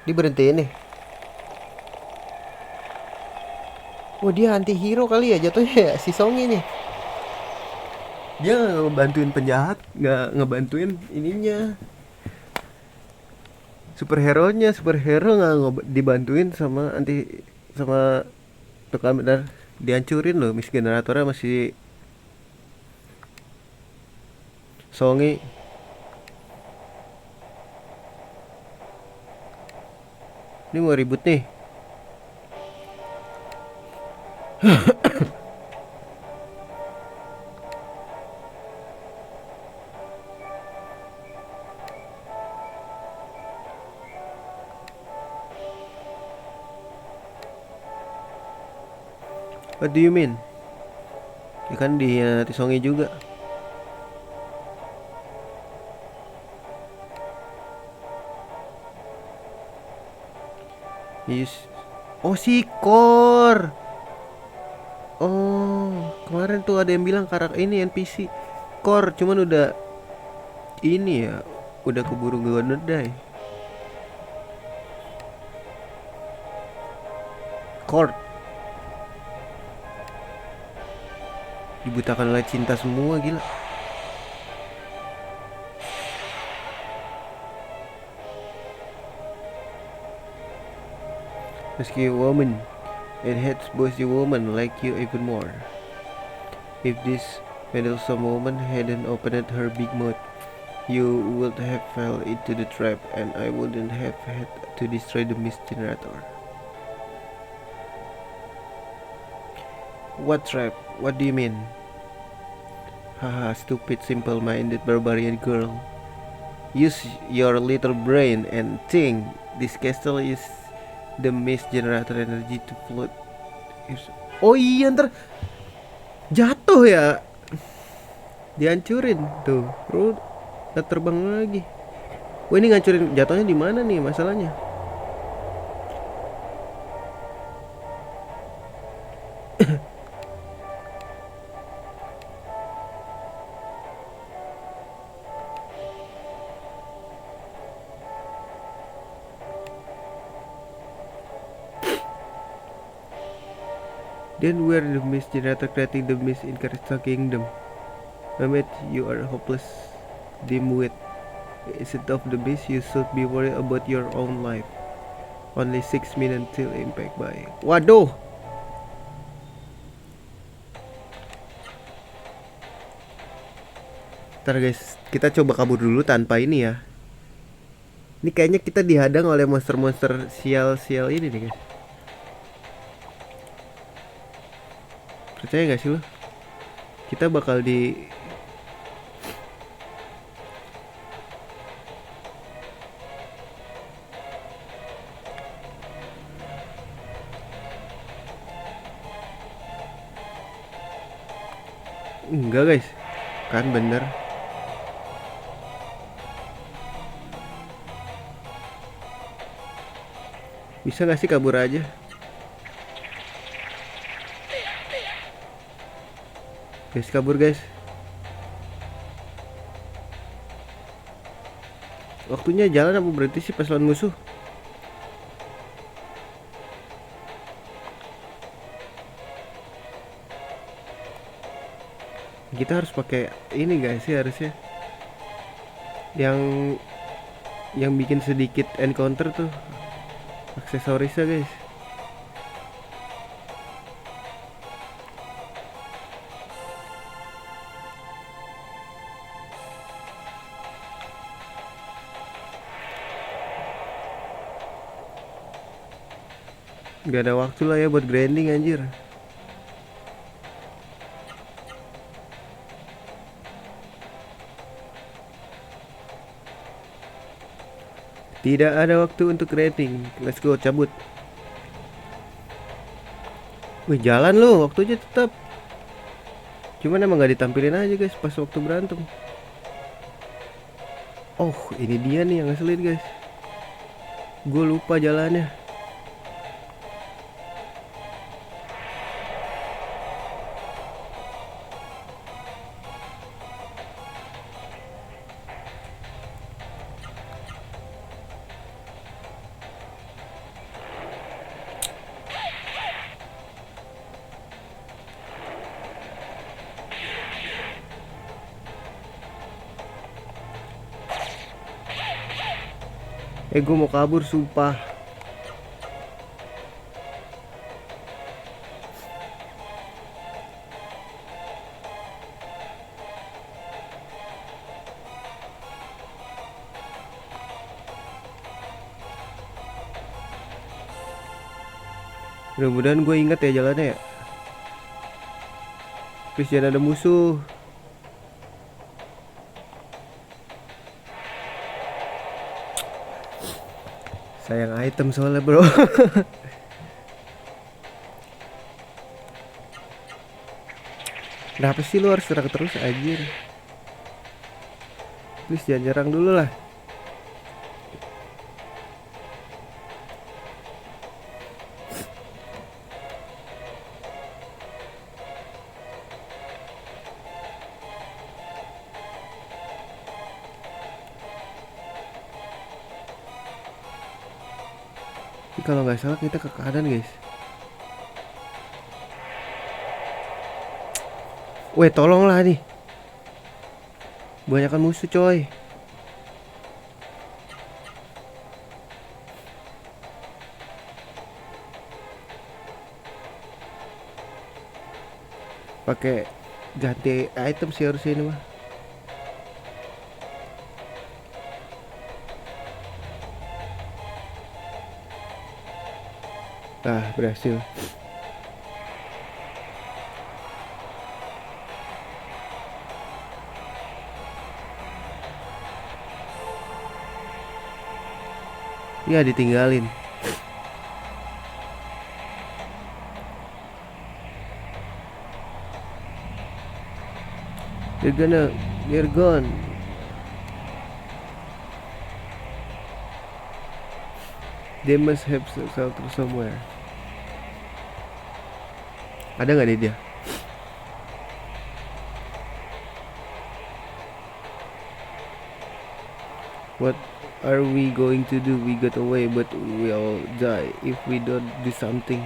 Dia berhentiin nih. Oh dia anti hero kali ya jatuhnya ya si Songi nih. Dia nggak ngebantuin penjahat, nggak ngebantuin ininya superhero-nya. Superhero nggak dibantuin sama anti, sama tukang benar, dihancurin loh mis generatornya masih Songi. Ini mau ribut nih. What do you mean? Ya kan di Songi juga. Yes. Oh si Kor. Oh kemarin tuh ada yang bilang karakter ini NPC Kor, cuman udah ini ya, udah keburu Gondodai. Kor dibutakan oleh cinta semua, gila. Rescue a woman, it hates bossy woman like you even more. If this meddlesome woman hadn't opened her big mouth, you would have fell into the trap and I wouldn't have had to destroy the mist generator. What trap? What do you mean? Haha, stupid simple-minded barbarian girl. Use your little brain and think. This castle is the mist generator energy to float. Oh iya, ntar jatuh ya, dihancurin tuh. Bro, nggak terbang lagi. Wah ini ngancurin, jatuhnya di mana nih masalahnya? Then where the mist generator creating the mist in Crystal Kingdom? Mehmet, you are hopeless dimwit. Instead of the mist, you should be worried about your own life. Only 6 minutes till impact by. Waduh. Ntar guys, kita coba kabur dulu tanpa ini ya. Ini kayaknya kita dihadang oleh monster-monster sial-sial ini nih guys. Percaya gak sih lo? Kita bakal di... Enggak guys, kan bener. Bisa gak sih kabur aja? Guys, kabur guys. Waktunya jalan apa berhenti sih pas lawan musuh? Kita harus pakai ini guys sih harusnya. Yang bikin sedikit encounter tuh aksesorisnya guys. Gak ada waktu lah ya buat grinding anjir. Tidak ada waktu untuk grinding. Let's go, cabut. Wih jalan loh, waktunya tetap. Cuman emang gak ditampilin aja guys pas waktu berantem. Oh ini dia nih yang ngeselin guys. Gue lupa jalannya. Gue mau kabur sumpah. Mudah-mudahan gue ingat ya jalannya ya. Please jangan ada musuh. Sayang item soalnya bro. Kenapa sih lu harus serang terus anjir? Please jangan nyerang dulu lah. Ini kalau nggak salah kita ke kanan guys. Weh tolonglah nih. Banyakan musuh coy. Pakai ganti item sih harusnya ini mah. Berhasil. Ya ditinggalin. They're gone. They must have shelter somewhere. Ada nggak nih dia? What are we going to do? We got away, but we'll die if we don't do something.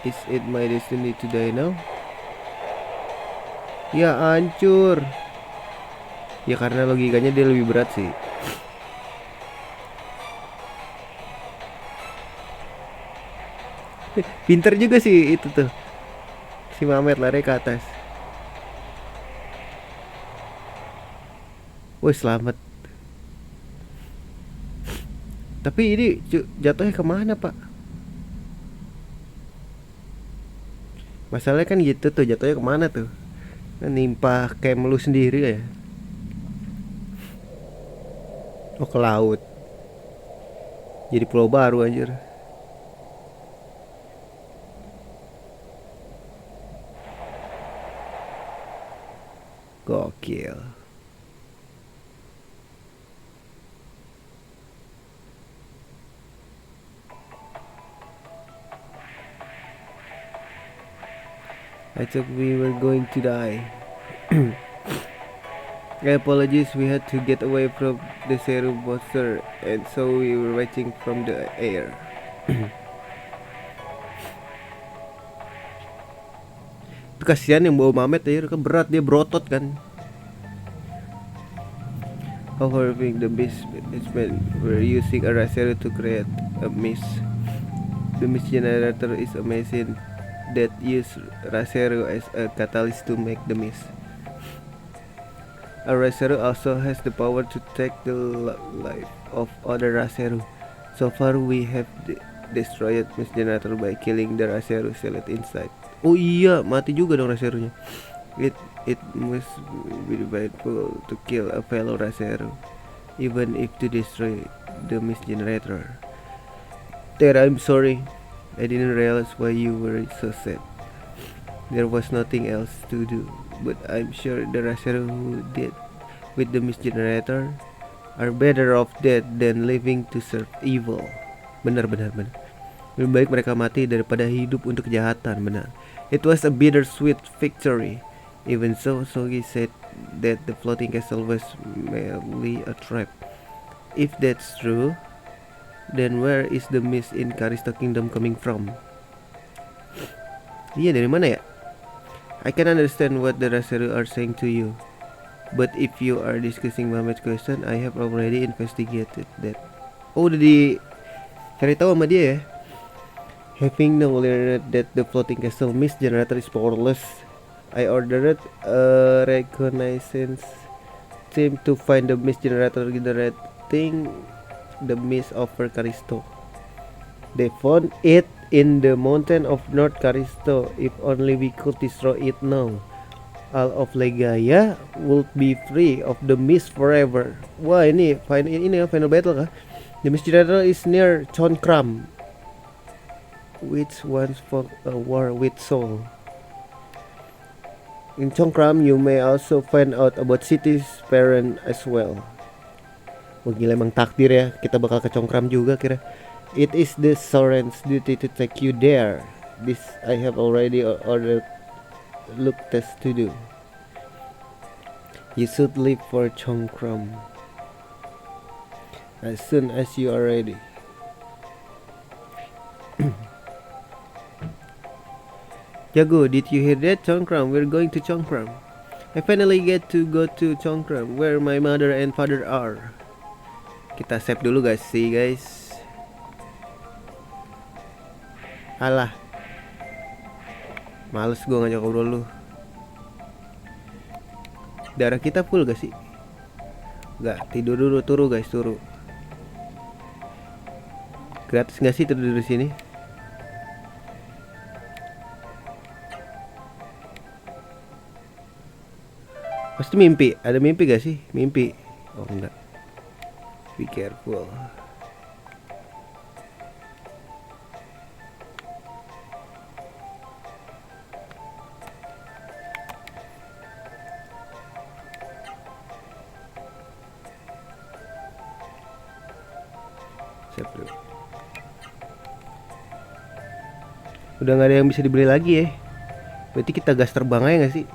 Is it my destiny to die now? Ya hancur. Ya karena logikanya dia lebih berat sih. Pinter juga sih itu tuh. Si Mamet lari ke atas. Woi selamat. Tapi ini jatuhnya kemana pak? Masalahnya kan gitu tuh, jatuhnya kemana tuh? Nimpa camp lu sendiri ya. Oh ke laut. Jadi pulau baru anjir. Gokil. I thought we were going to die. Apologies, we had to get away from the Seru monster, and so we were waiting from the air. Itu kasihan yang bawa Mamet ya, kan berat, dia berotot kan. Overwhelming the beast we're using a Raseru to create a mist. The mist generator is a machine that use Raseru as a catalyst to make the mist. A Raseru also has the power to take the life of other Raseru. So far we have destroyed mist generator by killing the Raseru sealed inside. Oh iya, mati juga dong Raserunya. It must be painful to kill a fellow Raseru, even if to destroy the mist generator. There, I'm sorry. I didn't realize why you were so sad. There was nothing else to do, but I'm sure the Raseru who did with the mist generator are better off dead than living to serve evil. Benar. Lebih baik mereka mati daripada hidup untuk kejahatan, benar. It was a bittersweet victory. Even so, Sogi said that the floating castle was merely a trap. If that's true, then where is the mist in Karisto Kingdom coming from? Iya, dari mana ya? I can understand what the Raseru are saying to you. But if you are discussing Muhammad's question, I have already investigated that. Oh, udah di cari tahu sama dia ya. Having now learned that the floating castle mist generator is powerless, I ordered a reconnaissance team to find the mist generator generating the mist over Callisto. They found it in the mountain of North Callisto. If only we could destroy it now, all of Legaia would be free of the mist forever. Wah, ini final battle kah? The mist generator is near Chonkram, which once fought a war with Seoul. In Chonkram, you may also find out about city's parent as well. Wah, gila emang takdir ya, kita bakal ke Chonkram juga kira. It is the Soren's duty to take you there. This I have already ordered look test to do. You should leave for Chonkram as soon as you are ready. Jago, did you hear that? Chonkram, we're going to Chonkram. I finally get to go to Chonkram, where my mother and father are. Kita save dulu guys, see guys. Alah, males gue ngajak ngobrol lu. Darah kita full gak sih? Gak, tidur dulu, turu guys, turu. Gratis gak sih tidur di sini? Pasti mimpi, ada mimpi gak sih? Mimpi. Oh enggak. Be careful. Udah gak ada yang bisa dibeli lagi ya. Berarti kita gas terbang aja gak sih?